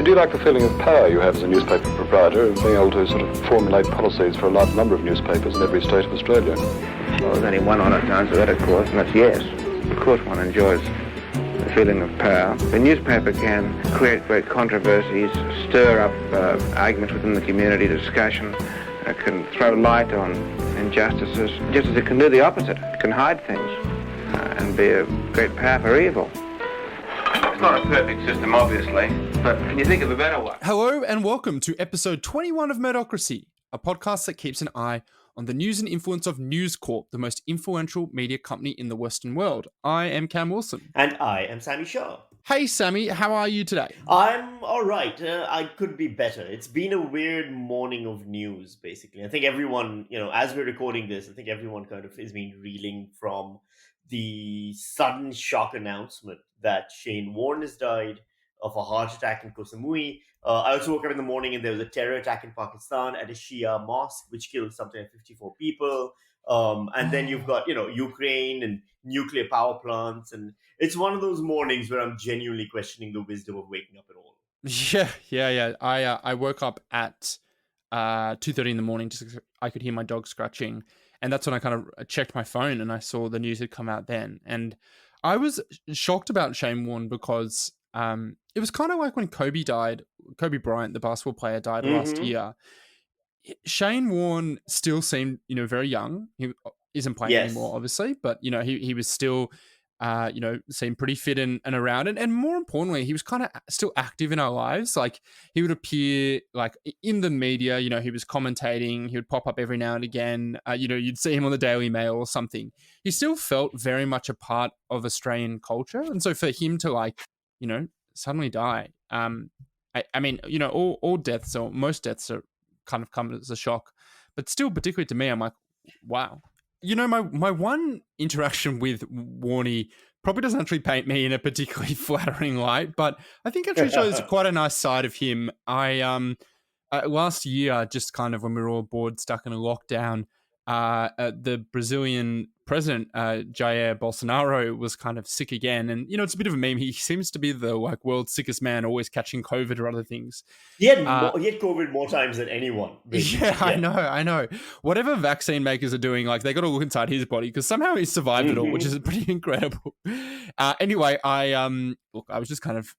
do you like the feeling of power you have as a newspaper proprietor, of being able to sort of formulate policies for a large number of newspapers in every state of Australia? Well, there's only one honest answer to that, of course, and that's yes. Of course one enjoys the feeling of power. The newspaper can create great controversies, stir up arguments within the community, discussion, can throw light on injustices, just as it can do the opposite. It can hide things and be a great power for evil. It's not a perfect system, obviously, but can you think of a better one? Hello and welcome to episode 21 of Murderocracy, a podcast that keeps an eye on the news and influence of News Corp, the most influential media company in the Western world. I am Cam Wilson. And I am Sami Shah. Hey Sammy, how are you today? I'm all right. I could be better. It's been a weird morning of news, basically. I think everyone, as we're recording this, I think everyone kind of has been reeling from the sudden shock announcement that Shane Warne has died of a heart attack in Koh Samui. I also woke up in the morning and there was a terror attack in Pakistan at a Shia mosque, which killed something like 54 people. And then you've got, Ukraine and nuclear power plants. And it's one of those mornings where I'm genuinely questioning the wisdom of waking up at all. Yeah. I woke up at 2:30 in the morning. Just I could hear my dog scratching. And that's when I kind of checked my phone and I saw the news had come out then. And I was shocked about Shane Warne because it was kind of like when Kobe Bryant, the basketball player, died last year. Shane Warne still seemed, very young. He isn't playing anymore, obviously, but, he was still, seemed pretty fit and around. And more importantly, he was kind of still active in our lives. Like he would appear like in the media, he was commentating, he would pop up every now and again. You'd see him on the Daily Mail or something. He still felt very much a part of Australian culture. And so for him to suddenly die, I mean, all deaths or most deaths are kind of come as a shock, but still, particularly to me, I'm like, wow. My one interaction with Warnie probably doesn't actually paint me in a particularly flattering light, but I think actually shows quite a nice side of him. I last year, just kind of when we were all bored, stuck in a lockdown, the Brazilian president, Jair Bolsonaro, was kind of sick again. And, it's a bit of a meme. He seems to be the world's sickest man, always catching COVID or other things. He had COVID more times than anyone. Yeah, I know. Whatever vaccine makers are doing, they got to look inside his body because somehow he survived it all, which is pretty incredible. Anyway, I was just kind of,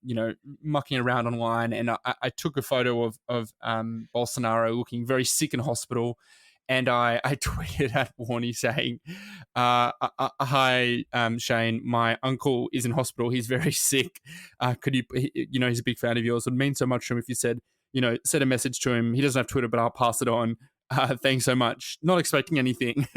mucking around online and I took a photo of Bolsonaro looking very sick in hospital. And I tweeted at Warnie saying, hi, Shane, my uncle is in hospital. He's very sick. Could you, he's a big fan of yours. It would mean so much to him if you said, send a message to him. He doesn't have Twitter, but I'll pass it on. Thanks so much. Not expecting anything.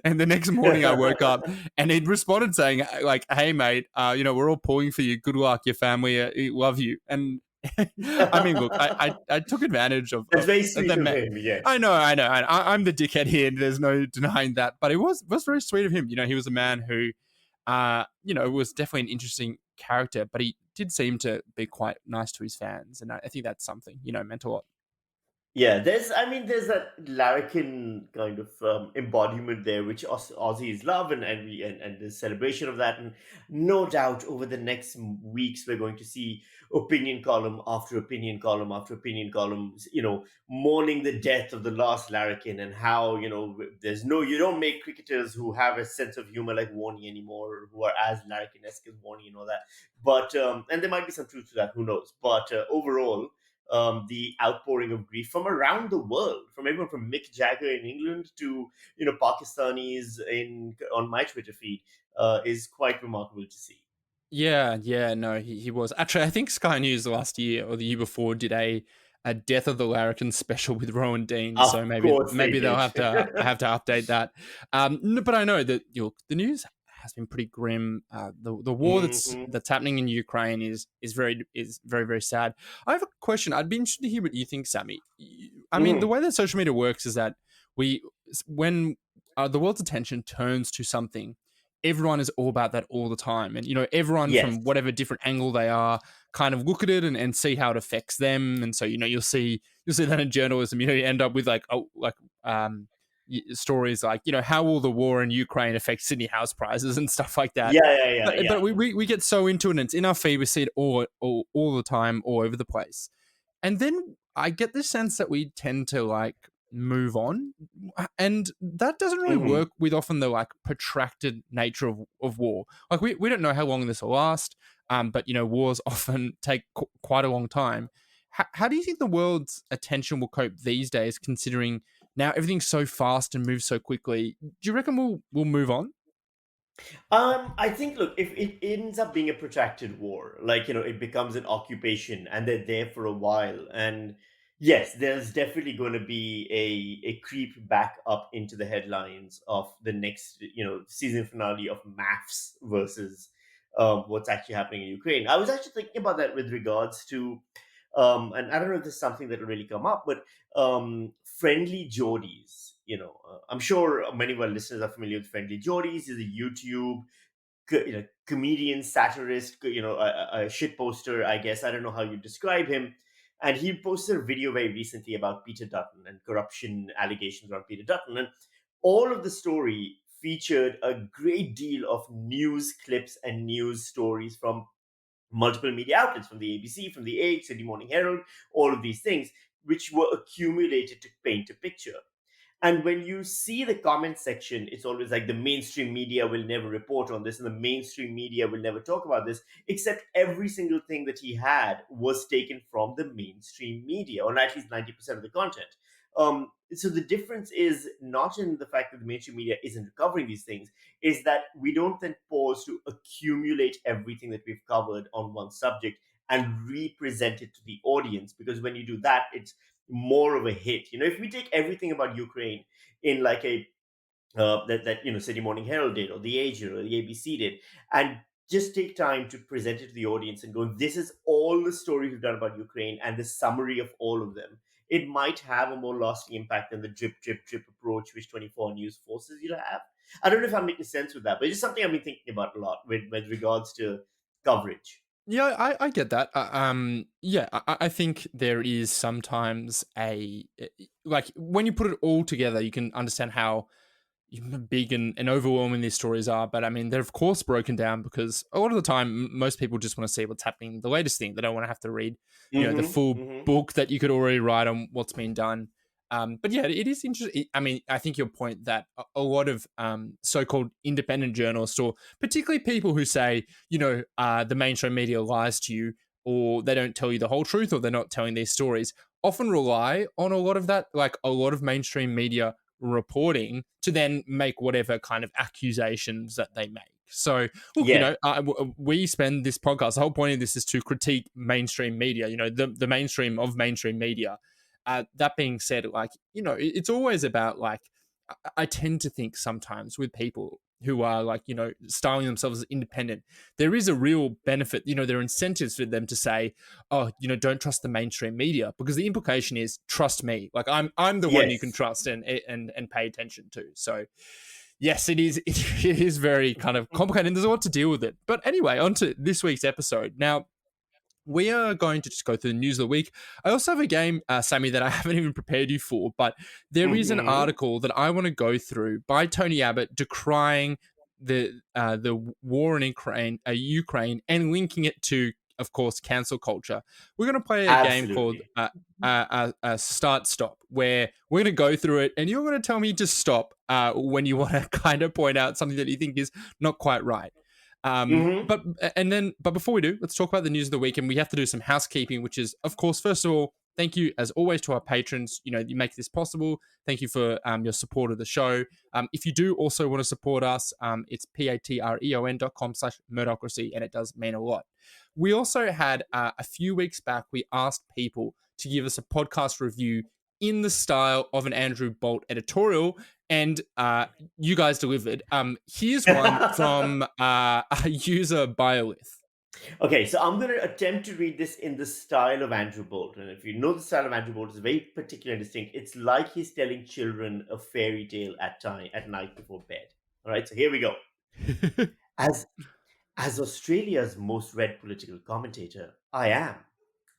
And the next morning I woke up and he'd responded saying, hey, mate, we're all pulling for you. Good luck. Your family love you. And I mean, look, I took advantage of. That's very sweet of him. Yeah, I know. I'm the dickhead here. There's no denying that. But it was very sweet of him. He was a man who, was definitely an interesting character. But he did seem to be quite nice to his fans, and I think that's something meant a lot. Yeah, there's that larrikin kind of embodiment there, which Aussies love, and the celebration of that. And no doubt over the next weeks, we're going to see opinion column after opinion column after opinion column, mourning the death of the last larrikin and how, you don't make cricketers who have a sense of humor like Warnie anymore, or who are as larrikin-esque as Warnie and all that. But, and there might be some truth to that, who knows. But overall, the outpouring of grief from around the world, from everyone from Mick Jagger in England to Pakistanis on my Twitter feed, is quite remarkable to see. Yeah, no, he was. Actually, I think Sky News last year or the year before did a Death of the Larrikin special with Rowan Dean, so maybe they'll have to update that. No, but I know that the news has been pretty grim. The war that's happening in Ukraine is very, very sad. I have a question. I'd be interested to hear what you think, Sammy. I mean, the way that social media works is that when the world's attention turns to something, everyone is all about that all the time. And, everyone from whatever different angle they are kind of look at it and see how it affects them. And so, you'll see that in journalism, you end up with stories like, how will the war in Ukraine affect Sydney house prices and stuff like that. But we get so into it and it's in our feed. We see it all the time, all over the place. And then I get the sense that we tend to like move on. And that doesn't really Hmm. work with often the like protracted nature of war. Like we don't know how long this will last. But wars often take quite a long time. How do you think the world's attention will cope these days, considering now everything's so fast and moves so quickly? Do you reckon we'll move on? I think, look, if it ends up being a protracted war, like, it becomes an occupation and they're there for a while. And yes, there's definitely going to be a creep back up into the headlines of the next, season finale of maths versus what's actually happening in Ukraine. I was actually thinking about that with regards to, and I don't know if this is something that will really come up, but friendly Geordies. I'm sure many of our listeners are familiar with Friendly Geordies. He's a YouTube comedian, satirist, a shit poster, I guess. I don't know how you describe him. And he posted a video very recently about Peter Dutton and corruption allegations around Peter Dutton. And all of the story featured a great deal of news clips and news stories from multiple media outlets, from the ABC, from the Age, City Morning Herald, all of these things, which were accumulated to paint a picture. And when you see the comment section, it's always like the mainstream media will never report on this, and the mainstream media will never talk about this, except every single thing that he had was taken from the mainstream media, or at least 90% of the content. So the difference is not in the fact that the mainstream media isn't recovering these things, is that we don't then pause to accumulate everything that we've covered on one subject and represent it to the audience. Because when you do that, it's more of a hit. If we take everything about Ukraine in like a that City Morning Herald did, or the Age did, or the ABC did, and just take time to present it to the audience and go, this is all the stories we've done about Ukraine and the summary of all of them. It might have a more lasting impact than the drip, drip, drip approach which 24 News forces you to have. I don't know if I'm making sense with that, but it's just something I've been thinking about a lot with regards to coverage. Yeah, I get that. Yeah, I think there is sometimes like when you put it all together, you can understand how big and overwhelming these stories are. But I mean, they're of course broken down because a lot of the time, most people just want to see what's happening, the latest thing. They don't want to have to read, the Mm-hmm. full Mm-hmm. book that you could already write on what's been done. But yeah, it is interesting. I mean, I think your point that a lot of so-called independent journalists, or particularly people who say, the mainstream media lies to you, or they don't tell you the whole truth, or they're not telling these stories, often rely on a lot of that, like a lot of mainstream media reporting to then make whatever kind of accusations that they make. So, look, Yeah. we spend this podcast. The whole point of this is to critique mainstream media. The mainstream of mainstream media. That being said, like it's always about like I tend to think sometimes with people who are like styling themselves as independent, there is a real benefit. There are incentives for them to say, oh, don't trust the mainstream media, because the implication is trust me. Like I'm the one you can Yes. trust and pay attention to. So yes, it is it is very kind of complicated, and there's a lot to deal with it. But anyway, on to this week's episode. Now, we are going to just go through the news of the week. I also have a game, Sammy, that I haven't even prepared you for, but there is an Mm-hmm. article that I want to go through by Tony Abbott decrying the war in Ukraine, and linking it to, of course, cancel culture. We're going to play a game called Absolutely. Start Stop, where we're going to go through it, and you're going to tell me to stop when you want to kind of point out something that you think is not quite right. Mm-hmm. But before we do, let's talk about the news of the week, and we have to do some housekeeping, which is, of course, first of all, thank you as always to our patrons. You make this possible. Thank you for your support of the show. If you do also want to support us, it's patreon.com/murdocracy, and it does mean a lot. We also had a few weeks back, we asked people to give us a podcast review in the style of an Andrew Bolt editorial, and you guys delivered. Here's one from a user Biolith. Okay, so I'm going to attempt to read this in the style of Andrew Bolt. And if you know the style of Andrew Bolt, it's very particular and distinct. It's like he's telling children a fairy tale at night before bed. All right, so here we go. As as Australia's most read political commentator, I am,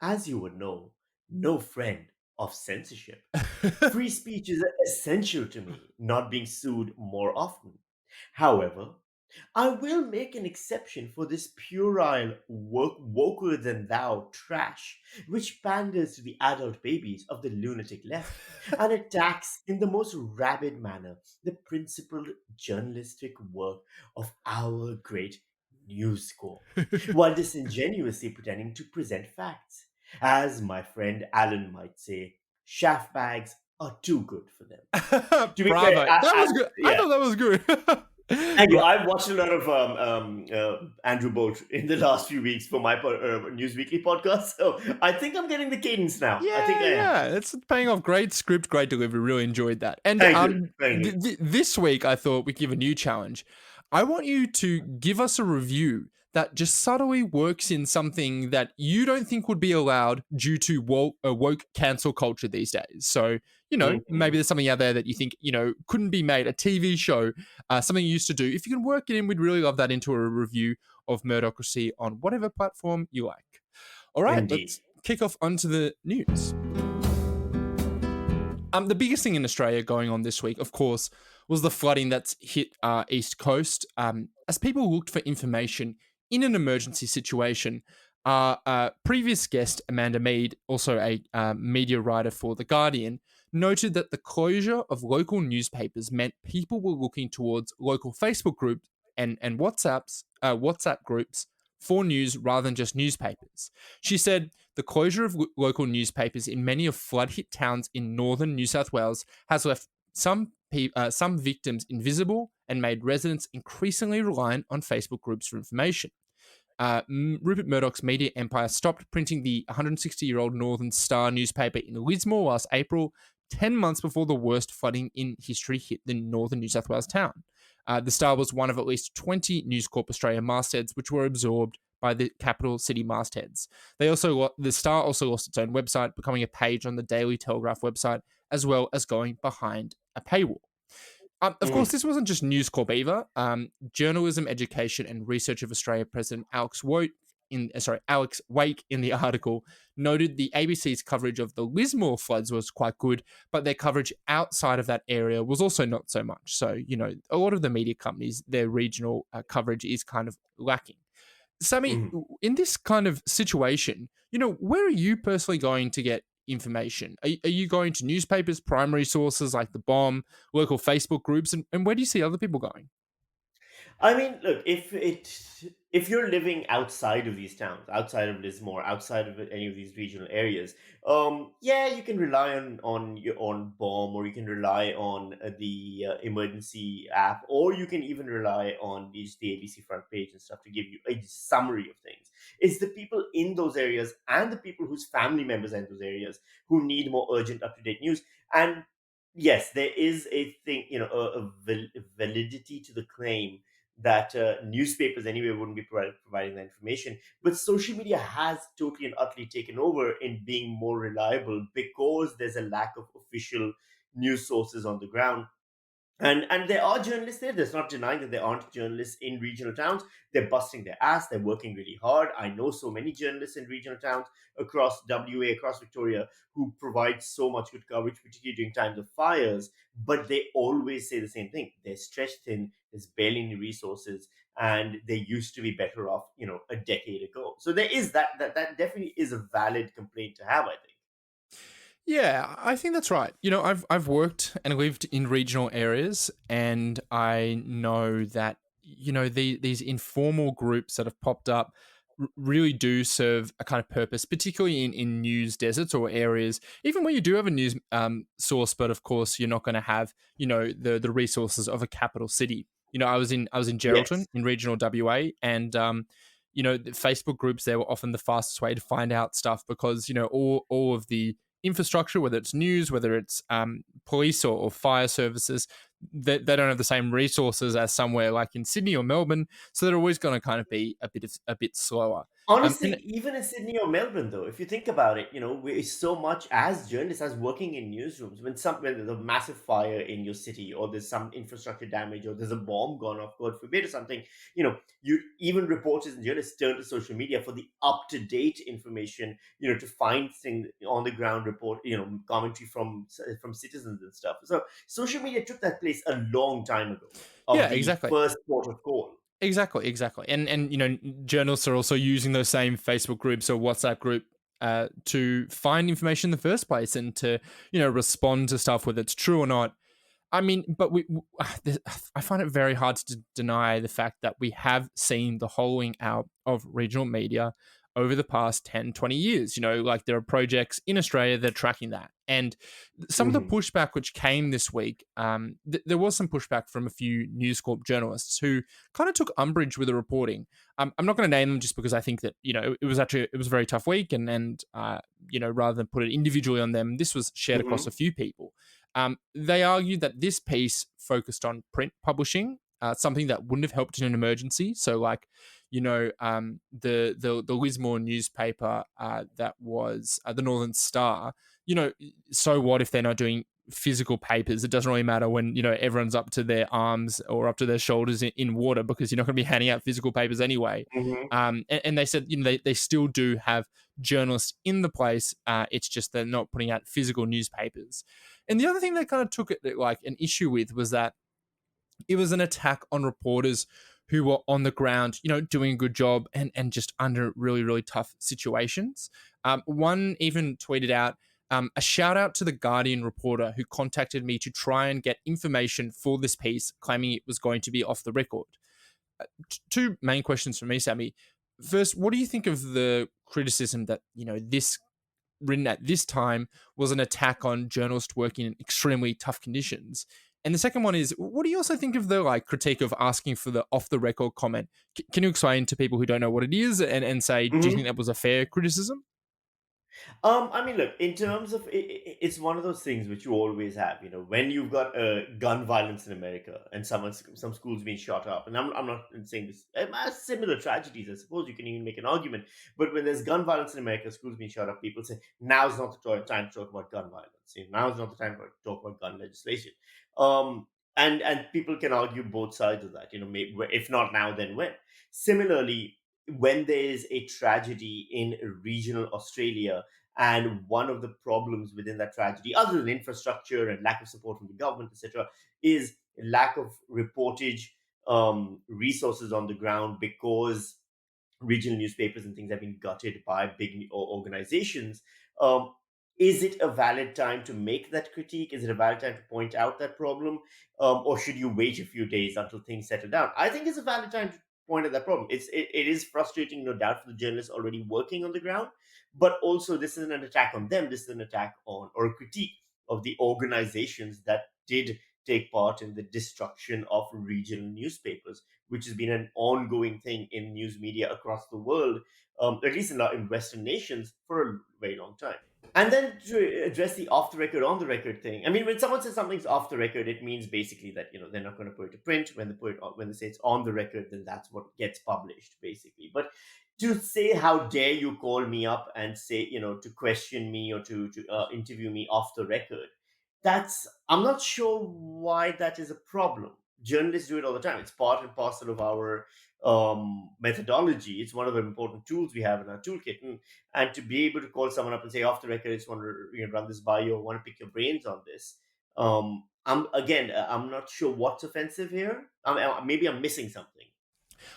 as you would know, no friend of censorship. Free speech is essential to me, not being sued more often. However, I will make an exception for this puerile, woker than thou trash, which panders to the adult babies of the lunatic left and attacks in the most rabid manner the principled journalistic work of our great News Corps, while disingenuously pretending to present facts. As my friend Alan might say, shaft bags are too good for them. To be fair, Bravo. That was good. I yeah. thought that was good. Thank you. Right. I've watched a lot of Andrew Bolt in the last few weeks for my News Weekly podcast, so I think I'm getting the cadence now. I think Yeah, I am. yeah, it's paying off. Great script, great delivery. Really enjoyed that. And Thank you. Thank you. this week, I thought we'd give a new challenge. I want you to give us a review that just subtly works in something that you don't think would be allowed due to woke cancel culture these days. So, maybe Mhm. there's something out there that you think, couldn't be made, a TV show, something you used to do. If you can work it in, we'd really love that into a review of Murderocracy on whatever platform you like. All right, Indeed. let's kick off onto the news. The biggest thing in Australia going on this week, of course, was the flooding that's hit East Coast. As people looked for information in an emergency situation, previous guest Amanda Mead, also a media writer for The Guardian, noted that the closure of local newspapers meant people were looking towards local Facebook groups and WhatsApp groups for news rather than just newspapers. She said the closure of local newspapers in many of flood-hit towns in northern New South Wales has left some victims invisible and made residents increasingly reliant on Facebook groups for information. Rupert Murdoch's media empire stopped printing the 160-year-old Northern Star newspaper in Lismore last April, 10 months before the worst flooding in history hit the northern New South Wales town. The Star was one of at least 20 News Corp Australia mastheads which were absorbed by the capital city mastheads. The Star also lost its own website, becoming a page on the Daily Telegraph website, as well as going behind a paywall. Of course, this wasn't just News Corp either. Journalism, Education and Research of Australia President Alex Wake in the article noted the ABC's coverage of the Lismore floods was quite good, but their coverage outside of that area was also not so much. So, a lot of the media companies, their regional coverage is kind of lacking. Sammy, Mhm. in this kind of situation, where are you personally going to get information? Are you going to newspapers, primary sources like the Bomb, local Facebook groups, and where do you see other people going? I mean, look, if you're living outside of these towns, outside of Lismore, outside of any of these regional areas, yeah, you can rely on your own bomb, or you can rely on the emergency app, or you can even rely on the ABC front page and stuff to give you a summary of things. It's the people in those areas and the people whose family members are in those areas who need more urgent, up to date news. And yes, there is a thing, a validity to the claim that newspapers anyway wouldn't be providing that information. But social media has totally and utterly taken over in being more reliable because there's a lack of official news sources on the ground. And there are journalists there. There's not denying that there aren't journalists in regional towns. They're busting their ass. They're working really hard. I know so many journalists in regional towns across WA, across Victoria, who provide so much good coverage, particularly during times of fires. But they always say the same thing: they're stretched thin. There's barely any resources, and they used to be better off, a decade ago. So there is that definitely is a valid complaint to have, I think. Yeah, I think that's right. I've worked and lived in regional areas, and I know that these informal groups that have popped up really do serve a kind of purpose, particularly in news deserts or areas, even where you do have a news source, but of course you're not going to have the resources of a capital city. I was in Geraldton Yes. in regional WA, and the Facebook groups there were often the fastest way to find out stuff because all of the infrastructure, whether it's news, whether it's police or fire services, they don't have the same resources as somewhere like in Sydney or Melbourne, so they're always going to kind of be a bit slower. Honestly, And even in Sydney or Melbourne, though, if you think about it, we so much as journalists, as working in newsrooms, when there's a massive fire in your city, or there's some infrastructure damage, or there's a bomb gone off, God forbid, or something, you even reporters and journalists turn to social media for the up to date information, to find things on the ground, report, commentary from citizens and stuff. So social media took that place a long time ago yeah, of the exactly. first port of call. Exactly. And journalists are also using those same Facebook groups or WhatsApp group to find information in the first place and to, respond to stuff, whether it's true or not. I mean, but I find it very hard to deny the fact that we have seen the hollowing out of regional media over the past 10, 20 years. Like there are projects in Australia that are tracking that. And some of the pushback which came this week, there was some pushback from a few News Corp journalists who kind of took umbrage with the reporting. I'm not going to name them just because I think that, it was a very tough week and rather than put it individually on them, this was shared across a few people. They argued that this piece focused on print publishing, something that wouldn't have helped in an emergency. So, like, the Lismore newspaper that was the Northern Star. So what if they're not doing physical papers? It doesn't really matter when everyone's up to their arms or up to their shoulders in water, because you're not going to be handing out physical papers anyway. And they said they still do have journalists in the place. It's just they're not putting out physical newspapers. And the other thing they kind of took it like an issue with was that it was an attack on reporters who were on the ground, doing a good job and just under really, really tough situations. One even tweeted out, a shout out to the Guardian reporter who contacted me to try and get information for this piece, claiming it was going to be off the record. Two main questions for me, Sammy. First, what do you think of the criticism that, this written at this time was an attack on journalists working in extremely tough conditions? And the second one is, what do you also think of the critique of asking for the off the record comment? Can you explain to people who don't know what it is and say, do you think that was a fair criticism? I mean, look, in terms of it's one of those things which you always have, when you've got gun violence in America and some schools being shot up, and I'm not saying this, similar tragedies, I suppose you can even make an argument, but when there's gun violence in America, schools being shot up, people say, now's not the time to talk about gun violence. Now's not the time to talk about gun legislation. And people can argue both sides of that, maybe, if not now, then when? Similarly, when there is a tragedy in regional Australia, and one of the problems within that tragedy, other than infrastructure and lack of support from the government, etc., is lack of reportage, resources on the ground, because regional newspapers and things have been gutted by big organizations. Is it a valid time to make that critique? Is it a valid time to point out that problem? Or should you wait a few days until things settle down? I think it's a valid time to point out that problem. It is frustrating, no doubt, for the journalists already working on the ground, but also this isn't an attack on them. This is an attack on, or a critique of, the organizations that did take part in the destruction of regional newspapers, which has been an ongoing thing in news media across the world, at least in Western nations, for a very long time. And then to address the off the record, on the record thing. I mean, when someone says something's off the record, it means basically that, they're not going to put it to print. When they say it's on the record, then that's what gets published, basically. But to say, how dare you call me up and say, to question me or to interview me off the record, I'm not sure why that is a problem. Journalists do it all the time. It's part and parcel of our methodology. It's one of the important tools we have in our toolkit. And to be able to call someone up and say, off the record, I just want to run this by you, or want to pick your brains on this. I'm not sure what's offensive here. Maybe I'm missing something.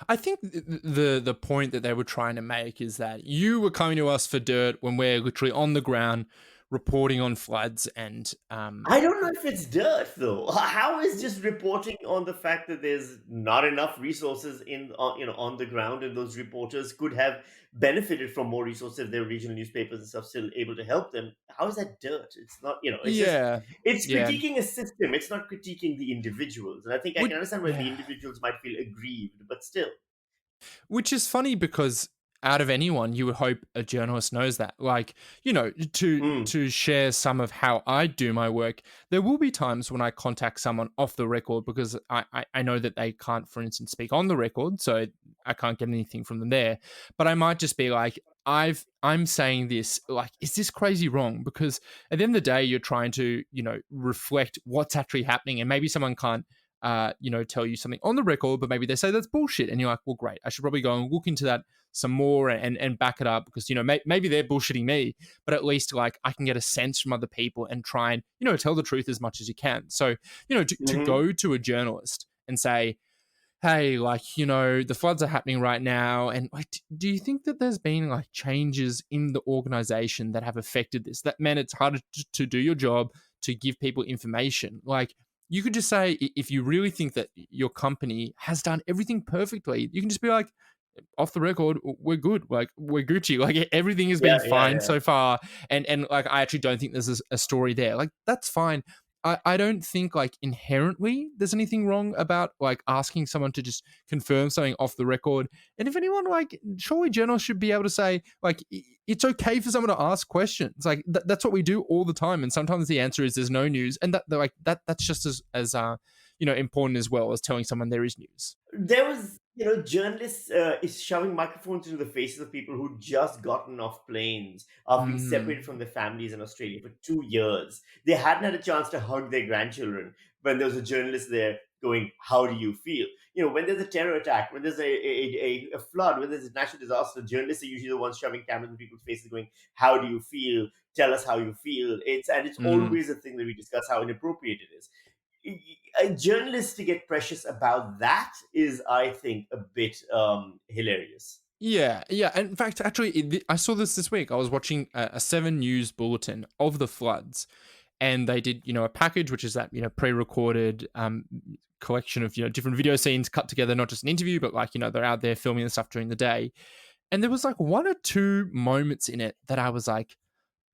I think the point that they were trying to make is that you were coming to us for dirt when we're literally on the ground reporting on floods, and I don't know if it's dirt though. How is just reporting on the fact that there's not enough resources on the ground, and those reporters could have benefited from more resources if their regional newspapers and stuff still able to help them? How is that dirt? It's not, it's critiquing a system. It's not critiquing the individuals, and I think I can understand why the individuals might feel aggrieved, but still. Which is funny, because out of anyone, you would hope a journalist knows that. Like, to share some of how I do my work, there will be times when I contact someone off the record because I know that they can't, for instance, speak on the record, so I can't get anything from them there. But I might just be like, I'm saying this, like, is this crazy wrong? Because at the end of the day, you're trying to, reflect what's actually happening, and maybe someone can't tell you something on the record, but maybe they say that's bullshit, and you're like, well, great, I should probably go and look into that some more and back it up, because maybe they're bullshitting me, but at least like I can get a sense from other people and try and tell the truth as much as you can. So to go to a journalist and say, hey, like, you know, the floods are happening right now. And like, do you think that there's been like changes in the organization that have affected this? That meant it's harder to do your job, to give people information. Like, you could just say, if you really think that your company has done everything perfectly, you can just be like, off the record, we're good. Like, we're Gucci. Like, everything has been fine so far. And like, I actually don't think there's a story there. Like, that's fine. I don't think like inherently there's anything wrong about like asking someone to just confirm something off the record. And if anyone, like, surely journalists should be able to say like it's okay for someone to ask questions. Like that's what we do all the time. And sometimes the answer is there's no news, and that's just as you know, important as well as telling someone there is news. There was, journalists is shoving microphones into the faces of people who just gotten off planes after being separated from their families in Australia for 2 years. They hadn't had a chance to hug their grandchildren when there was a journalist there going, "How do you feel?" When there's a terror attack, when there's a flood, when there's a natural disaster, journalists are usually the ones shoving cameras in people's faces, going, "How do you feel? Tell us how you feel." It's always a thing that we discuss how inappropriate it is. A journalist to get precious about that is, I think, a bit hilarious. Yeah, yeah. And in fact, actually, I saw this week. I was watching a 7 News bulletin of the floods, and they did, you know, a package, which is that, you know, pre-recorded collection of, you know, different video scenes cut together, not just an interview, but like, you know, they're out there filming the stuff during the day. And there was like 1 or 2 moments in it that I was like,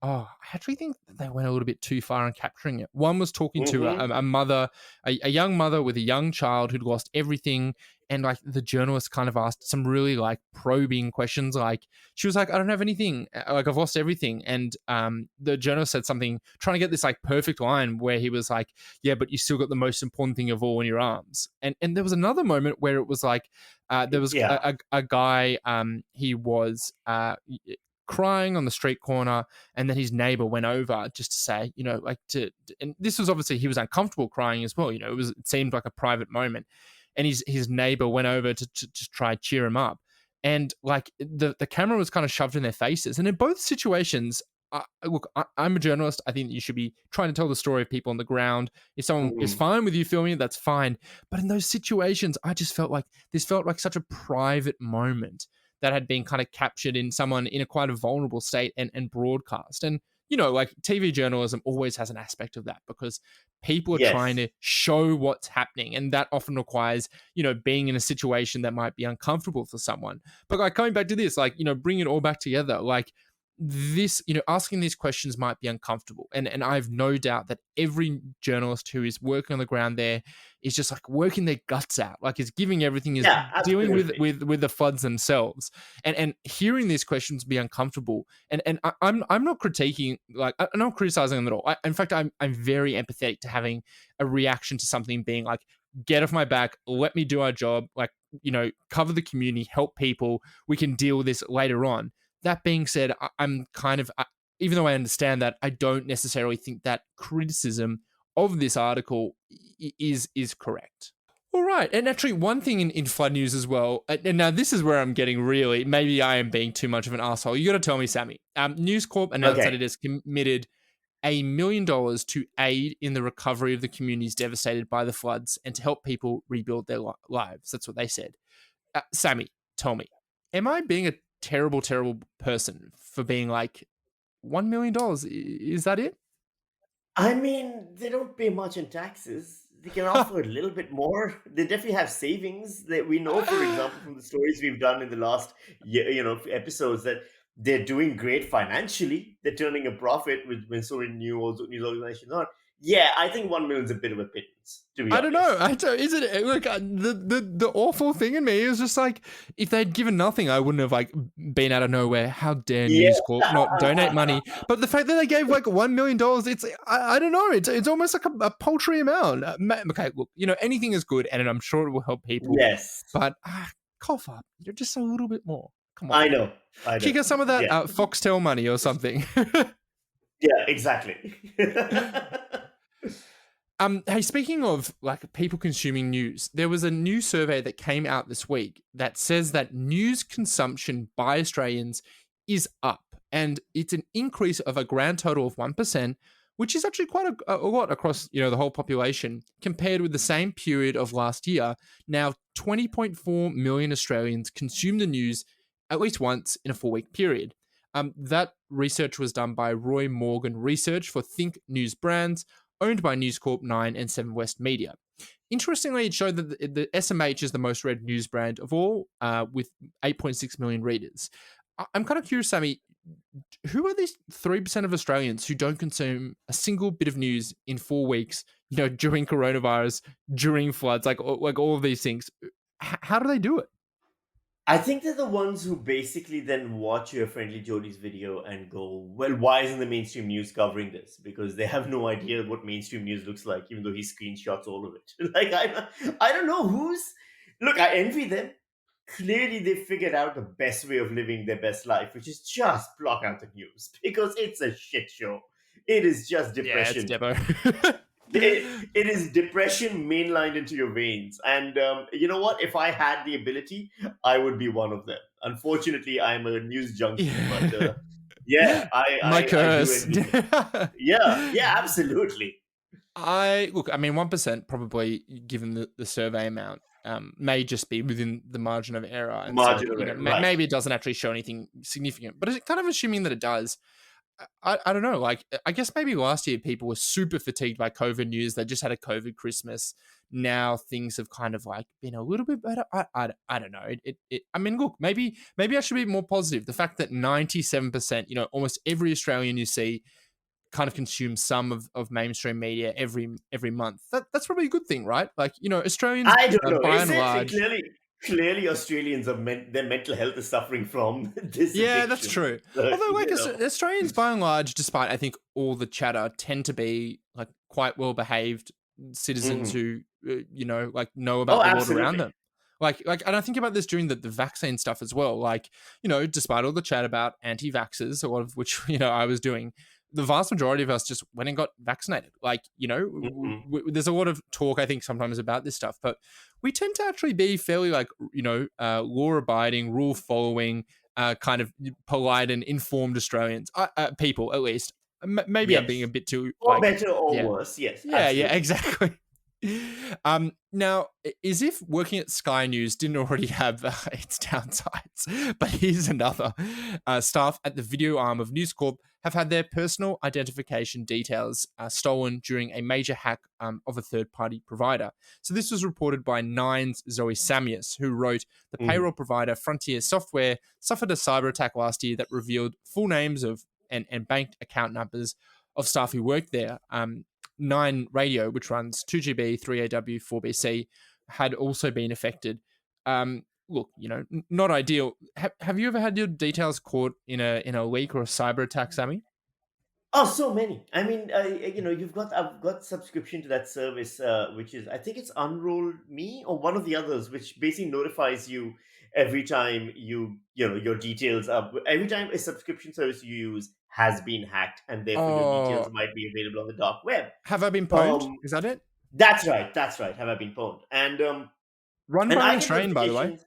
oh, I actually think they went a little bit too far in capturing it. One was talking to a mother, a young mother with a young child who'd lost everything. And like the journalist kind of asked some really like probing questions. Like she was like, I don't have anything. Like I've lost everything. And the journalist said something, trying to get this like perfect line where he was like, yeah, but you still got the most important thing of all in your arms. And there was another moment where it was like, there was a guy, he was crying on the street corner, and then his neighbor went over just to say, you know, like and this was obviously, he was uncomfortable crying as well, you know, it seemed like a private moment, and his neighbor went over to try and cheer him up, and like the camera was kind of shoved in their faces. And in both situations, look, I'm a journalist. I think you should be trying to tell the story of people on the ground. If someone is fine with you filming it, that's fine. But in those situations, I just felt like this felt like such a private moment that had been kind of captured in someone in a quite a vulnerable state and broadcast. And, you know, like TV journalism always has an aspect of that, because people are trying to show what's happening. And that often requires, you know, being in a situation that might be uncomfortable for someone. But like coming back to this, like, you know, bring it all back together, like this, you know, asking these questions might be uncomfortable. And I have no doubt that every journalist who is working on the ground there is just like working their guts out, like is giving everything, is dealing with the floods themselves. And hearing these questions be uncomfortable. And I'm not critiquing, like I'm not criticizing them at all. In fact, I'm very empathetic to having a reaction to something being like, get off my back, let me do our job, like, you know, cover the community, help people, we can deal with this later on. That being said, I'm kind of, even though I understand that, I don't necessarily think that criticism of this article is correct. All right. And actually, one thing in flood news as well, and now this is where I'm getting really, maybe I am being too much of an asshole. You got to tell me, Sammy. News Corp announced that it has committed $1 million to aid in the recovery of the communities devastated by the floods and to help people rebuild their lives. That's what they said. Sammy, tell me, am I being a terrible person for being like, $1 million, is that it? I mean, they don't pay much in taxes. They can offer a little bit more. They definitely have savings that we know, for example, from the stories we've done in the last year, episodes, that they're doing great financially. They're turning a profit when so many news organizations are. Yeah, I think 1 million is a bit of a pittance, to be honest. I don't know. Isn't it? Look, the awful thing in me is just like, if they'd given nothing, I wouldn't have like been out of nowhere. How dare News Corp not donate money? But the fact that they gave like $1 million, it's I don't know. It's almost like a paltry amount. Okay, look, you know, anything is good, and I'm sure it will help people. Yes, but cough up. You're just a little bit more. Come on. I know. Kick us some of that Foxtel money or something. Yeah, exactly. Hey, speaking of like people consuming news, there was a new survey that came out this week that says that news consumption by Australians is up, and it's an increase of a grand total of 1%, which is actually quite a lot across the whole population compared with the same period of last year. Now, 20.4 million Australians consume the news at least once in a 4-week period. That research was done by Roy Morgan Research for Think News Brands, owned by News Corp 9 and 7 West Media. Interestingly, it showed that the SMH is the most read news brand of all, with 8.6 million readers. I'm kind of curious, Sammy, who are these 3% of Australians who don't consume a single bit of news in 4 weeks, during coronavirus, during floods, like all of these things? How do they do it? I think they're the ones who basically then watch your Friendly Jody's video and go, well, why isn't the mainstream news covering this? Because they have no idea what mainstream news looks like, even though he screenshots all of it. Like, I don't know who's. Look, I envy them. Clearly, they figured out the best way of living their best life, which is just block out the news because it's a shit show. It is just depression. Yeah, it's Debo. It is depression mainlined into your veins. And you know what? If I had the ability, I would be one of them. Unfortunately, I'm a news junkie, but yeah, My curse. I do envy. Yeah, absolutely. Look, I mean, 1% probably, given the survey amount, may just be within the margin of error. And Margin of error, right. Maybe it doesn't actually show anything significant, but it's kind of assuming that it does. I don't know. Like, I guess maybe last year people were super fatigued by COVID news. They just had a COVID Christmas. Now things have kind of like been a little bit better. I don't know. I mean, look, maybe I should be more positive. The fact that 97%, almost every Australian you see kind of consumes some of mainstream media every month. That's probably a good thing, right? Like, Australians, I don't know. by Is and it? large, Clearly, Australians are their mental health is suffering from this. yeah, addiction. that's true. So, Although, like, Australians, by and large, despite I think all the chatter, tend to be like quite well behaved citizens who like know about the world around them. Like, and I think about this during the vaccine stuff as well. Like, despite all the chat about anti-vaxxers, a lot of which I was doing, the vast majority of us just went and got vaccinated. Like, there's a lot of talk, I think, sometimes about this stuff, but we tend to actually be fairly like, law-abiding, rule-following, kind of polite and informed Australians, people at least. Maybe I'm being a bit too, or better or worse. Yes. Yeah, exactly. Now, as if working at Sky News didn't already have its downsides, but here's another. Staff at the video arm of News Corp have had their personal identification details stolen during a major hack of a third-party provider. So this was reported by Nine's Zoe Samius, who wrote, the payroll provider Frontier Software suffered a cyber attack last year that revealed full names of and bank account numbers of staff who worked there. 9 Radio, which runs 2GB, 3AW, 4BC, had also been affected. Look, not ideal. Have you ever had your details caught in a leak or a cyber attack, Sammy? Oh, so many. I mean, I've got subscription to that service, which is, I think it's Unroll Me or one of the others, which basically notifies you every time your details are, every time a subscription service you use has been hacked, and therefore your details might be available on the dark web. Have I been pwned? Is that it? That's right. Have I been pwned? And run by an Australian, by the way.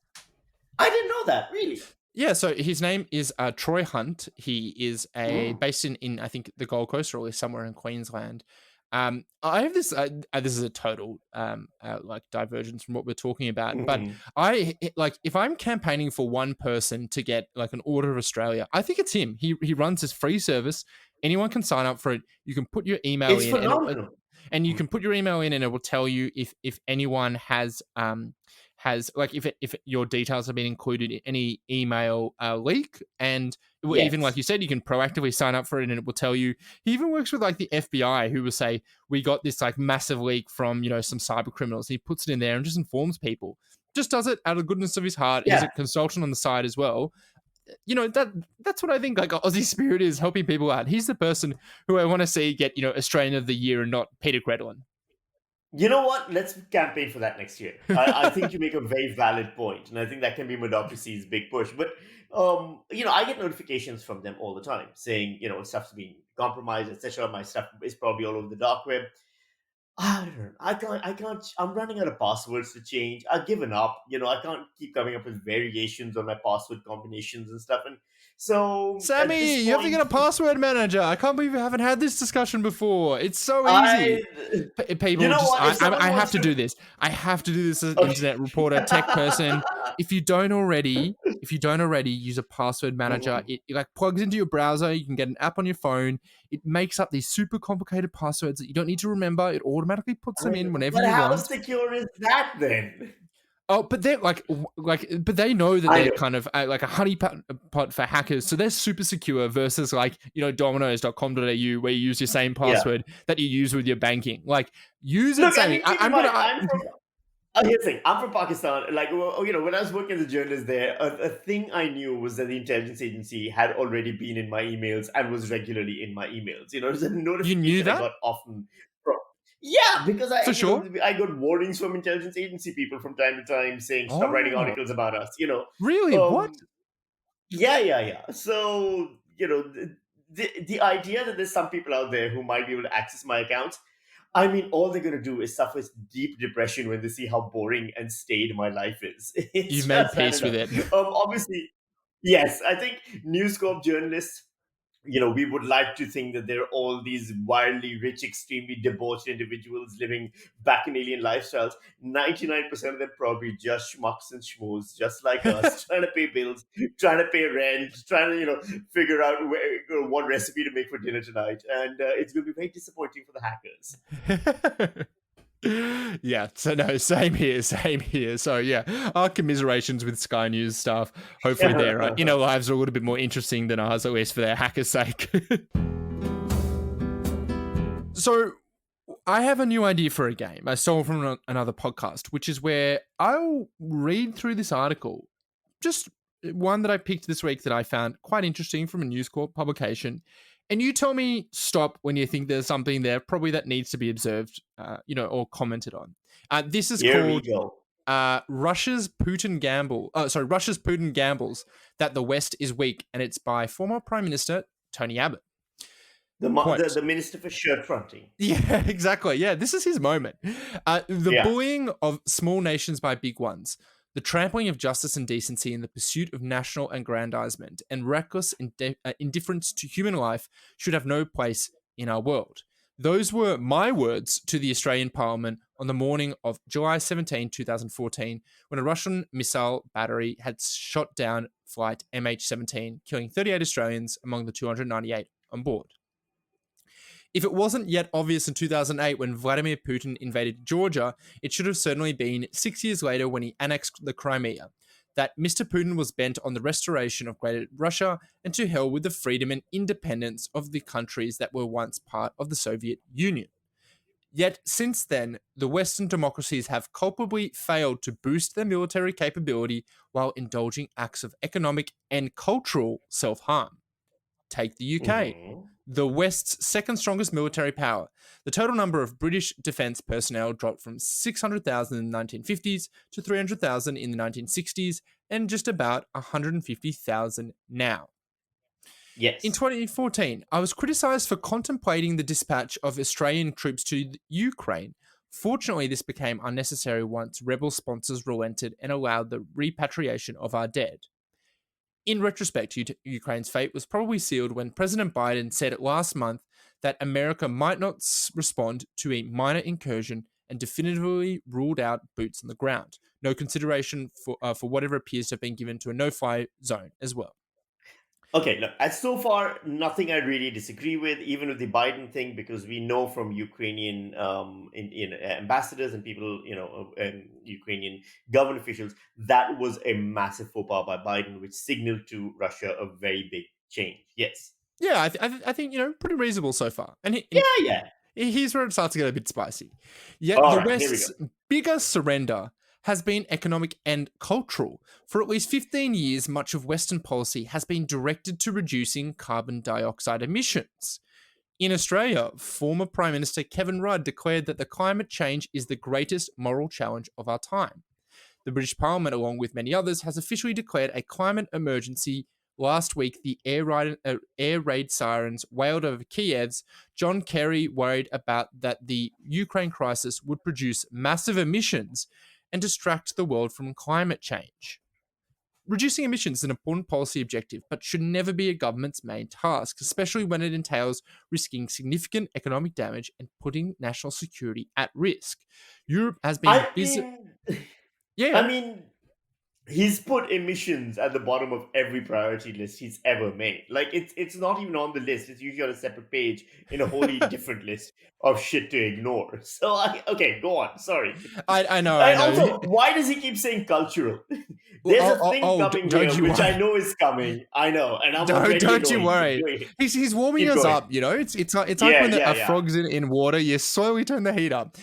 I didn't know that, really. Yeah, so his name is Troy Hunt. He is based in I think the Gold Coast or at least somewhere in Queensland. I have this. This is a total like divergence from what we're talking about. But I like if I'm campaigning for one person to get like an Order of Australia, I think it's him. He runs this free service. Anyone can sign up for it. You can put your email in. Phenomenal. And you can put your email in, and it will tell you if anyone has like if your details have been included in any email leak, and even like you said, you can proactively sign up for it, and it will tell you. He even works with like the FBI, who will say, "We got this like massive leak from some cyber criminals." He puts it in there and just informs people. Just does it out of the goodness of his heart. Yeah. He's a consultant on the side as well. That's what I think like Aussie Spirit is, helping people out. He's the person who I want to see get Australian of the Year and not Peter Credlin. You know what? Let's campaign for that next year. I think you make a very valid point, and I think that can be Medocracy's big push. But I get notifications from them all the time saying stuff's being compromised, etc. My stuff is probably all over the dark web. I don't know. I'm running out of passwords to change. I've given up. I can't keep coming up with variations on my password combinations and stuff. And so at Sammy, this you have to point, get a password manager. I can't believe we haven't had this discussion before. It's so I, easy. People you know just, what? If someone I have wants to to, do this. I have to do this as an okay. internet reporter, tech person. If you don't already, use a password manager. Mhm. It like plugs into your browser. You can get an app on your phone. It makes up these super complicated passwords that you don't need to remember. It automatically puts I them mean, in whenever but you how want. secure is that then? Oh, but they're but they know that I they're know. kind of like a honeypot for hackers. So they're super secure versus like, dominoes.com.au where you use your same Yeah. password that you use with your banking. Like, use it, Look, I Sammy. mean, keep in I'm going mind, to, I'm from. Here's the thing. I'm from Pakistan. Like, well, when I was working as a journalist there, a thing I knew was that the intelligence agency had already been in my emails and was regularly in my emails. It was a you knew notification I that got often from. Yeah, because for sure. I got warnings from intelligence agency people from time to time saying stop writing Oh, articles about us. really? What? Um, yeah, yeah, yeah. So the idea that there's some people out there who might be able to access my accounts. I mean, all they're going to do is suffer deep depression when they see how boring and staid my life is. You've It's made just, I don't peace with know. it. Obviously, yes, I think News Corp journalists, we would like to think that there are all these wildly rich, extremely debauched individuals living back in alien lifestyles. 99% of them probably just schmucks and schmoes, just like us, trying to pay bills, trying to pay rent, trying to, figure out what recipe to make for dinner tonight. And it's going to be very disappointing for the hackers. Yeah, so no, same here, same here. So yeah, our commiserations with Sky News stuff. Hopefully their inner lives are a little bit more interesting than ours, at least for their hackers' sake. So I have a new idea for a game I stole from another podcast, which is where I'll read through this article, just one that I picked this week that I found quite interesting from a News Corp publication. And you tell me stop when you think there's something there, probably that needs to be observed, or commented on. This is Here we called go. Russia's Putin gambles that the West is weak, and it's by former Prime Minister Tony Abbott. Quote. The minister for shirt fronting. Yeah, exactly. Yeah, this is his moment. The Yeah. bullying of small nations by big ones, the trampling of justice and decency in the pursuit of national aggrandizement, and reckless indifference to human life should have no place in our world. Those were my words to the Australian Parliament on the morning of July 17, 2014, when a Russian missile battery had shot down flight MH17, killing 38 Australians among the 298 on board. If it wasn't yet obvious in 2008 when Vladimir Putin invaded Georgia, it should have certainly been 6 years later when he annexed the Crimea, that Mr. Putin was bent on the restoration of Greater Russia and to hell with the freedom and independence of the countries that were once part of the Soviet Union. Yet since then, the Western democracies have culpably failed to boost their military capability while indulging acts of economic and cultural self-harm. Take the UK, Mhm. the West's second strongest military power. The total number of British defence personnel dropped from 600,000 in the 1950s to 300,000 in the 1960s and just about 150,000 now. Yes. In 2014, I was criticised for contemplating the dispatch of Australian troops to Ukraine. Fortunately, this became unnecessary once rebel sponsors relented and allowed the repatriation of our dead. In retrospect, Ukraine's fate was probably sealed when President Biden said last month that America might not respond to a minor incursion and definitively ruled out boots on the ground. No consideration for whatever appears to have been given to a no-fly zone as well. Okay, look, as so far, nothing I really disagree with, even with the Biden thing, because we know from Ukrainian ambassadors and people, and Ukrainian government officials, that was a massive faux pas by Biden, which signaled to Russia a very big change. Yes. Yeah, I think, pretty reasonable so far. And Yeah, yeah. here's where it starts to get a bit spicy. Yet All the right, here we West's biggest surrender has been economic and cultural. For at least 15 years, much of Western policy has been directed to reducing carbon dioxide emissions. In Australia, former Prime Minister Kevin Rudd declared that the climate change is the greatest moral challenge of our time. The British Parliament, along with many others, has officially declared a climate emergency Last week, the air raid sirens wailed over Kiev's. John Kerry worried about that the Ukraine crisis would produce massive emissions and distract the world from climate change. Reducing emissions is an important policy objective, but should never be a government's main task, especially when it entails risking significant economic damage and putting national security at risk. Europe has been busy. I mean, he's put emissions at the bottom of every priority list he's ever made. Like it's not even on the list. It's usually on a separate page in a wholly different list of shit to ignore. So okay, go on. Sorry. I know. Also, why does he keep saying cultural? There's a thing coming here, which I know is coming. I know, and I'm don't you worry. He's warming us up. You know, it's like when a frog's in water. You slowly turn the heat up.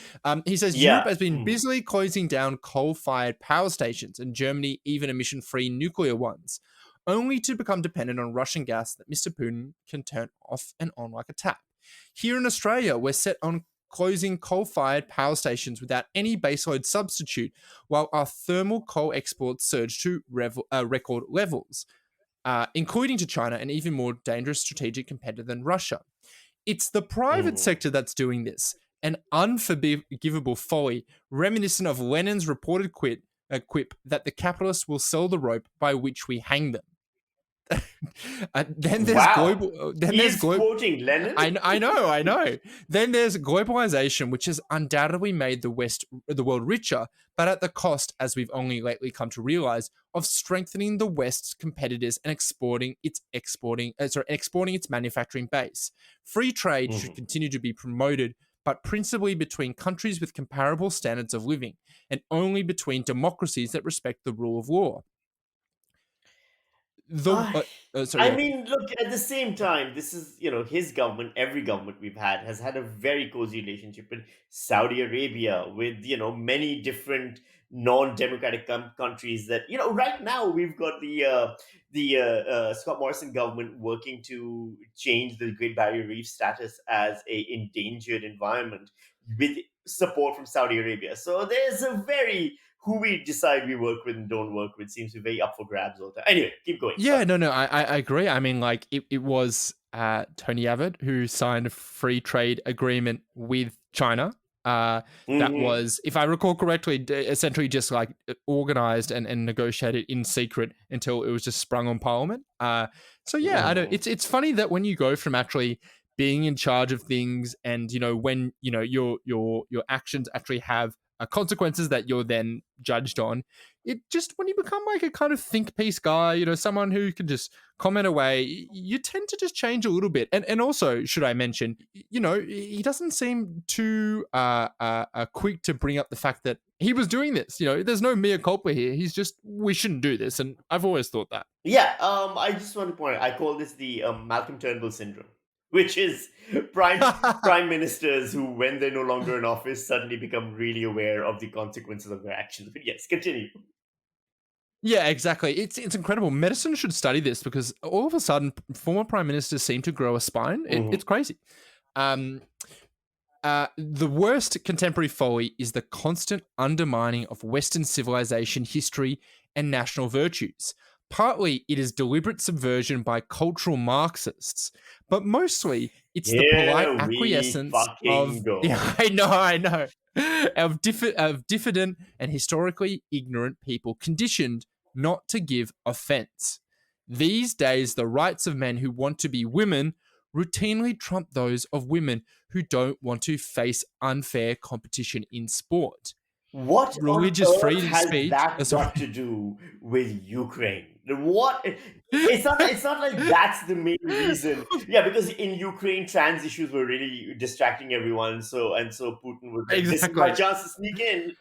He says Europe has been busily closing down coal-fired power stations, and Germany even emission-free nuclear ones, only to become dependent on Russian gas that Mr. Putin can turn off and on like a tap. Here in Australia, we're set on closing coal-fired power stations without any baseload substitute, while our thermal coal exports surge to record levels, including to China, an even more dangerous strategic competitor than Russia. It's the private sector that's doing this, an unforgivable folly reminiscent of Lenin's reported quip that the capitalists will sell the rope by which we hang them. Then there's quoting Lenin. I know. Then there's globalization, which has undoubtedly made the world richer, but at the cost, as we've only lately come to realize, of strengthening the West's competitors and exporting its manufacturing base. Free trade should continue to be promoted, but principally between countries with comparable standards of living, and only between democracies that respect the rule of law. I mean, look, at the same time, this is, his government, every government we've had has had a very cozy relationship with Saudi Arabia, with, many different non-democratic countries that, right now we've got the Scott Morrison government working to change the Great Barrier Reef status as a endangered environment with support from Saudi Arabia. So there's a very... who we decide we work with and don't work with seems to be very up for grabs all the time. Anyway, keep going. Yeah, no, I agree. I mean, like, it was Tony Abbott who signed a free trade agreement with China. That was, if I recall correctly, essentially just like organized and negotiated in secret until it was just sprung on Parliament. I know it's funny that when you go from actually being in charge of things and, when, your actions actually have consequences that you're then judged on, it just, when you become like a kind of think piece guy, someone who can just comment away, you tend to just change a little bit. And also, should I mention, he doesn't seem too quick to bring up the fact that he was doing this. There's no mea culpa here. He's just, we shouldn't do this. And I've always thought that. Yeah, I just want to point out, I call this the Malcolm Turnbull syndrome, which is prime ministers who, when they're no longer in office, suddenly become really aware of the consequences of their actions. But yes, continue. Yeah, exactly. It's incredible. Medicine should study this because all of a sudden, former prime ministers seem to grow a spine. It's crazy. The worst contemporary folly is the constant undermining of Western civilization, history, and national virtues. Partly, it is deliberate subversion by cultural Marxists, but mostly it's the polite acquiescence of... Yeah, I know. Of diffident and historically ignorant people conditioned not to give offense. These days, the rights of men who want to be women routinely trump those of women who don't want to face unfair competition in sport. What religious freedom has speech that got to do with Ukraine? What? It's not like that's the main reason. Yeah, because in Ukraine, trans issues were really distracting everyone. So Putin was like, "This is my chance to sneak in."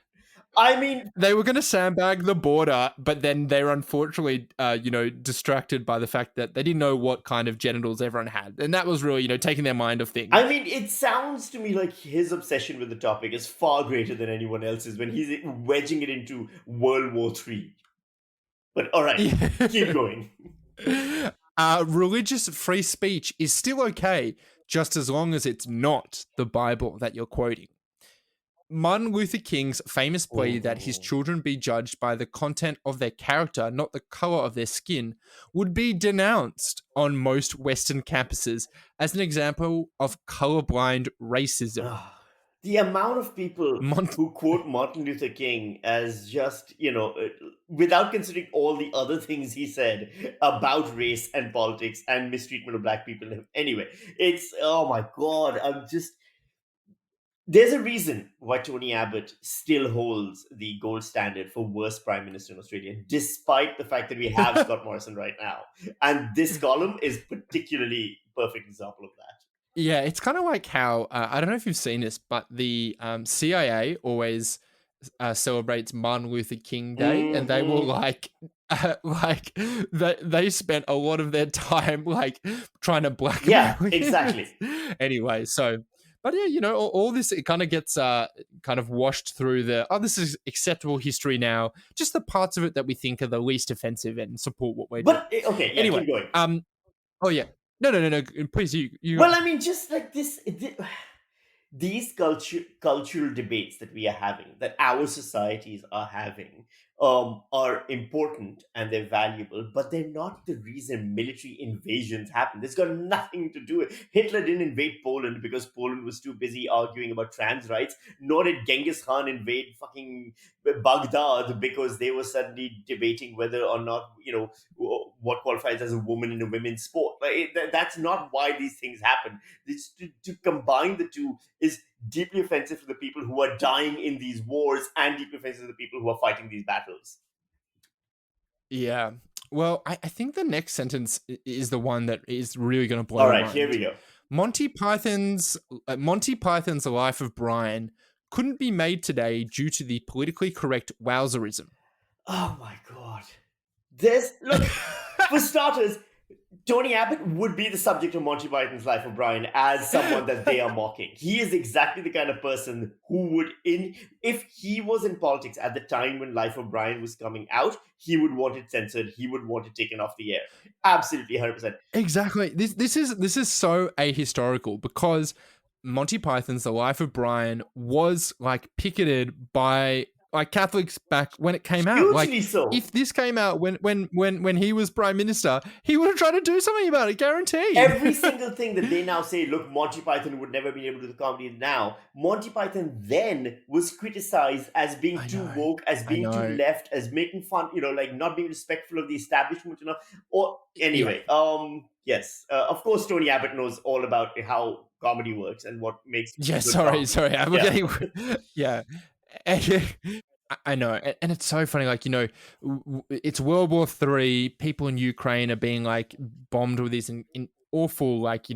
I mean, they were going to sandbag the border, but then they were unfortunately, distracted by the fact that they didn't know what kind of genitals everyone had, and that was really, taking their mind off things. I mean, it sounds to me like his obsession with the topic is far greater than anyone else's when he's wedging it into World War III. But all right, keep going. Religious free speech is still okay, just as long as it's not the Bible that you're quoting. Martin Luther King's famous plea that his Mhm. children be judged by the content of their character, not the color of their skin, would be denounced on most Western campuses as an example of colorblind racism. Ah, the amount of people Mont- who quote Martin Luther King as just, without considering all the other things he said about race and politics and mistreatment of black people. Anyway, it's, oh my God, there's a reason why Tony Abbott still holds the gold standard for worst prime minister in Australia, despite the fact that we have Scott Morrison right now. And this column is particularly perfect example of that. Yeah, it's kind of like how I don't know if you've seen this, but the CIA always celebrates Martin Luther King Day, and they will Mhm. like they spent a lot of their time like trying to blackmail Yeah, him. exactly. Anyway, so but yeah, all this it kind of gets kind of washed through this is acceptable history now. Just the parts of it that we think are the least offensive and support what we're doing. But okay, yeah, Anyway, keep going. oh yeah, no, please you Well, I mean, just like this, these cultural debates that we are having, that our societies are having, are important and they're valuable, but they're not the reason military invasions happen. This got nothing to do with Hitler. Didn't invade Poland because Poland was too busy arguing about trans rights. Nor did Genghis Khan invade fucking Baghdad because they were suddenly debating whether or not what qualifies as a woman in a women's sport. Like, that's not why these things happen. This, to combine the two is deeply offensive to the people who are dying in these wars and deeply offensive to the people who are fighting these battles. Yeah. Well, I think the next sentence is the one that is really going to blow All your right, mind. here we go. Monty Python's Life of Brian couldn't be made today due to the politically correct wowserism. Oh my God. Look, for starters, Tony Abbott would be the subject of Monty Python's Life of Brian as someone that they are mocking. He is exactly the kind of person who would, if he was in politics at the time when Life of Brian was coming out, he would want it censored. He would want it taken off the air. Absolutely, 100%. Exactly. This is so ahistorical because Monty Python's The Life of Brian was like picketed by like Catholics back when it came out. Like Hugely so. if this came out when he was prime minister, he would have tried to do something about it, guaranteed. Every single thing that they now say, look, Monty Python would never be able to do the comedy now. Monty Python then was criticized as being too woke, as being too left, as making fun, like not being respectful of the establishment, Or anyway, yes, of course, Tony Abbott knows all about how comedy works and what makes. Yeah, sorry, I'm getting. Yeah. I know, and it's so funny. Like it's World War III. People in Ukraine are being like bombed with these in awful, like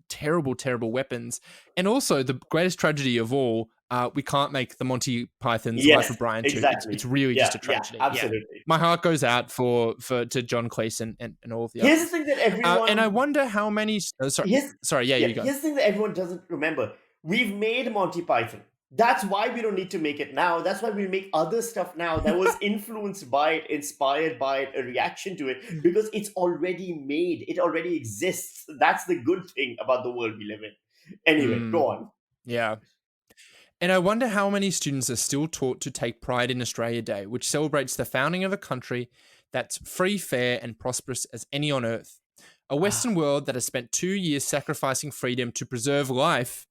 terrible, terrible weapons. And also the greatest tragedy of all, we can't make the Monty Python's Life of Brian 2. Exactly. It's really just a tragedy. Yeah, absolutely. Yeah. My heart goes out to John Cleese and all of the others. Here's the thing that everyone. And I wonder how many. You go. Here's the thing that everyone doesn't remember. We've made Monty Python. That's why we don't need to make it now. That's why we make other stuff now that was influenced by it, inspired by it, a reaction to it, because it's already made. It already exists. That's the good thing about the world we live in. Anyway, go on. Yeah. And I wonder how many students are still taught to take pride in Australia Day, which celebrates the founding of a country that's free, fair, and prosperous as any on earth. A Western world that has spent 2 years sacrificing freedom to preserve life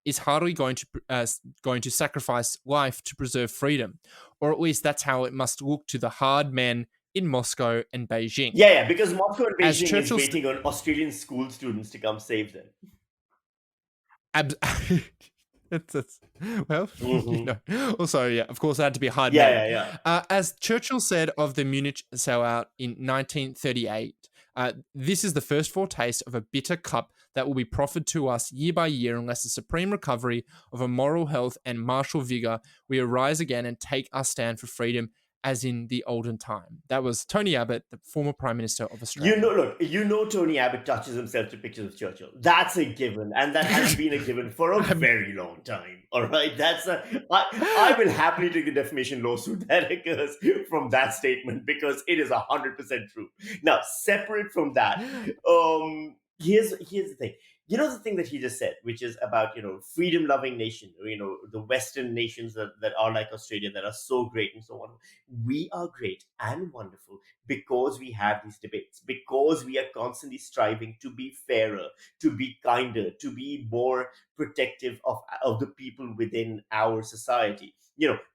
is hardly going to sacrifice life to preserve freedom, or at least that's how it must look to the hard men in Moscow and Beijing. Yeah, because Moscow and Beijing is waiting on Australian school students to come save them. Well, Also, yeah, of course, it had to be hard. Yeah. As Churchill said of the Munich sellout in 1938, this is the first foretaste of a bitter cup that will be proffered to us year by year unless the supreme recovery of a moral health and martial vigor we arise again and take our stand for freedom as in the olden time. That was Tony Abbott, the former Prime Minister of Australia. Tony Abbott touches himself to pictures of Churchill. That's a given, and that has been a given for a very long time. All right, I will happily take the defamation lawsuit that occurs from that statement because it is 100% true. Now, separate from that, here's the thing. You know, the thing that he just said, which is about, freedom loving nation, the Western nations that are like Australia, that are so great and so on. We are great and wonderful because we have these debates, because we are constantly striving to be fairer, to be kinder, to be more protective of the people within our society.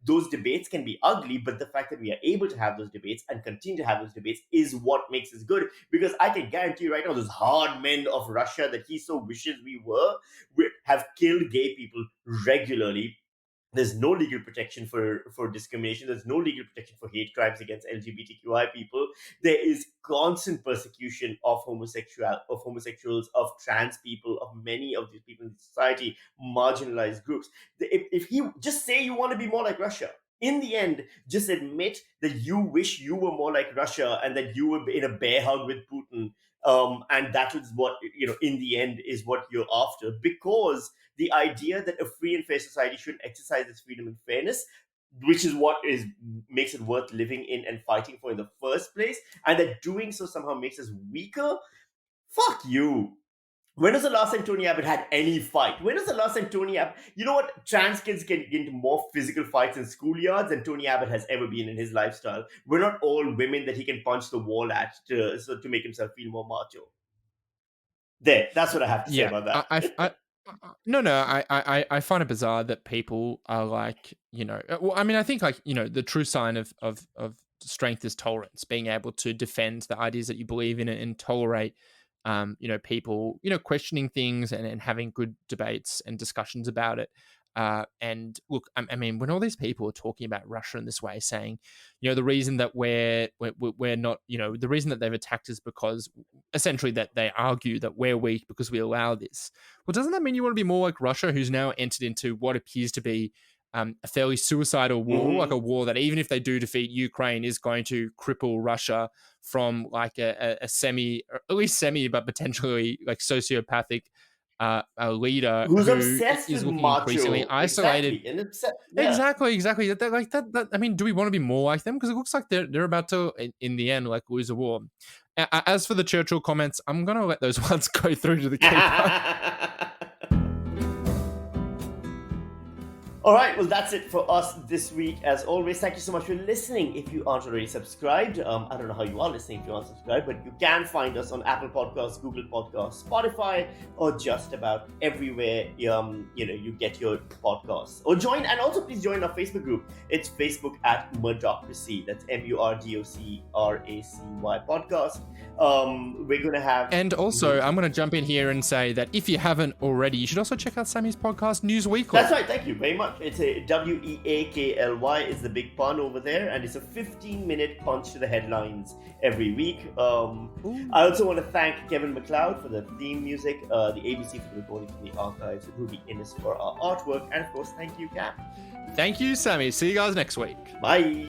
Those debates can be ugly, but the fact that we are able to have those debates and continue to have those debates is what makes us good. Because I can guarantee you right now, those hard men of Russia that he so wishes we have killed gay people regularly. There's no legal protection for discrimination. There's no legal protection for hate crimes against LGBTQI people. There is constant persecution of homosexuals, of trans people, of many of these people in society, marginalized groups. If you just say you want to be more like Russia, in the end, just admit that you wish you were more like Russia and that you were in a bear hug with Putin. And that is what, in the end, is what you're after. Because the idea that a free and fair society should exercise its freedom and fairness, which is what makes it worth living in and fighting for in the first place, and that doing so somehow makes us weaker, fuck you. When was the last time Tony Abbott had any fight? When was the last time Tony Abbott... You know what? Trans kids can get into more physical fights in schoolyards than Tony Abbott has ever been in his lifestyle. We're not all women that he can punch the wall at to make himself feel more macho. There, that's what I have to say about that. I find it bizarre that people are like, well, I mean, I think like, the true sign of strength is tolerance, being able to defend the ideas that you believe in and tolerate, people, questioning things and having good debates and discussions about it. And look, I mean, when all these people are talking about Russia in this way, saying, the reason that we're not, the reason that they've attacked is because essentially that they argue that we're weak because we allow this. Well, doesn't that mean you want to be more like Russia, who's now entered into what appears to be a fairly suicidal war, like a war that even if they do defeat Ukraine is going to cripple Russia from like a semi, or at least semi, but potentially like sociopathic a leader who's who obsessed is with looking macho. increasingly isolated. Exactly. And yeah. Exactly. That. I mean, do we want to be more like them? Because it looks like they're about to, in the end, like lose a war. As for the Churchill comments, I'm gonna let those ones go through to the keeper. All right, well, that's it for us this week. As always, thank you so much for listening. If you aren't already subscribed, I don't know how you are listening if you aren't subscribed, but you can find us on Apple Podcasts, Google Podcasts, Spotify, or just about everywhere you get your podcasts. Or also please join our Facebook group. It's Facebook at Murdocracy. That's MURDOCRACY podcast. We're going to have... And also, I'm going to jump in here and say that if you haven't already, you should also check out Sammy's podcast, News Weekly. That's right. Thank you very much. It's a WEAKLY is the big pun over there, and it's a 15-minute punch to the headlines every week. I also want to thank Kevin MacLeod for the theme music, the ABC for the recording from the archives, Ruby Innes for our artwork, and of course, thank you, Cam. Thank you, Sammy. See you guys next week. Bye.